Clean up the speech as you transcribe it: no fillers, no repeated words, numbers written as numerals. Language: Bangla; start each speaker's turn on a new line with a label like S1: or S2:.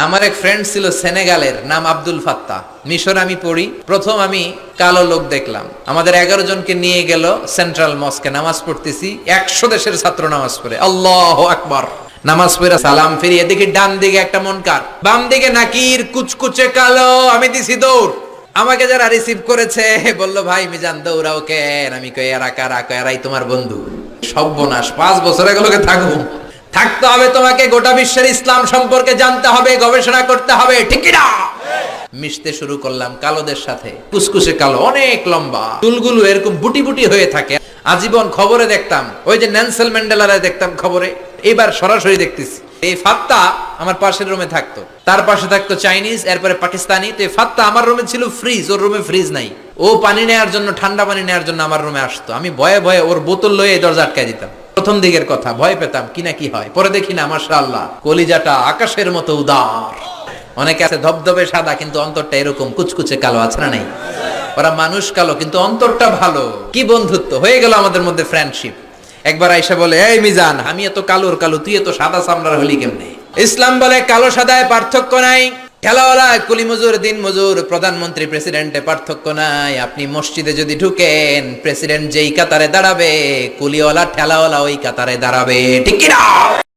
S1: আমার এক ফ্রেন্ড ছিল সেনেগালের, নাম আব্দুল ফাত্তাহ। মিশর আমি পড়ি, প্রথম আমি কালো লোক দেখলাম। আমাদের 11 জনকে নিয়ে গেল সেন্ট্রাল মস্কে, নামাজ পড়তেছি, 100 দেশের ছাত্র নামাজ পড়ে, আল্লাহু আকবার। নামাজ পড়ে সালাম ফিরিয়ে দেখি ডান দিকে একটা মনকার, বাম দিকে নাকির কুচকুচে কালো। আমি দিছি দৌড়। আমাকে যারা রিসিভ করেছে বলল, ভাই মিজান দৌড়াও কেন? আমি কই এরা কারা? কই এরাই তোমার বন্ধু। সর্বনাশ, 5 বছর এগুলোকে থাকতে হবে, তোমাকে গোটা বিশ্বের ইসলাম সম্পর্কে জানতে হবে, গবেষণা করতে হবে, ঠিক না? মিশতে শুরু করলাম কালোদের সাথে। কুসকুসে কালো, অনেক লম্বা, চুলগুলো এরকম বুটি বুটি হয়ে থাকে। আজীবন খবরে দেখতাম, ওই যে নেলসন ম্যান্ডেলারে দেখতাম খবরে, এবার সরাসরি দেখতেছি। এই ফাত্তা আমার পাশের রুমে থাকতো, তার পাশে থাকতো চাইনিজ, এরপরে পাকিস্তানি। তো এই ফাত্তা আমার রুমে ছিল ফ্রিজ, ওর রুমে ফ্রিজ নাই। ও পানি নেওয়ার জন্য, ঠান্ডা পানি নেওয়ার জন্য আমার রুমে আসতো। আমি ভয়ে ভয়ে ওর বোতল লয়ে এই দরজা আটকায় দিতাম। প্রথম দিকের কথা, ভয় পেতাম কি না কি হয়। পরে দেখি না, মাশাআল্লাহ, কলিজাটা আকাশের মতো উদার। অনেকে আছে ধবধবে সাদা কিন্তু অন্তরটা এরকম কুচকুচে কালো, আছে না নাই? ওরা মানুষ কালো কিন্তু অন্তরটা ভালো। কি বন্ধুত্ব হয়ে গেল আমাদের মধ্যে, ফ্রেন্ডশিপ। একবার আয়েশা বলে, এই মিজান, আমি এত কালোর কালো, তুই এত সাদা চামড়ার হলি কেমনে? ইসলাম বলে কালো সাদায় পার্থক্য নাই, ঠেলাওয়ালা কুলি মজুর, দিন মজুর, প্রধানমন্ত্রী প্রেসিডেন্টে পার্থক্য নাই। আপনি মসজিদে যদি ঢুকেন, প্রেসিডেন্ট যেই কাতারে দাঁড়াবে, কুলিওয়ালা ঠেলাওয়ালা ওই কাতারে দাঁড়াবে, ঠিক কি না?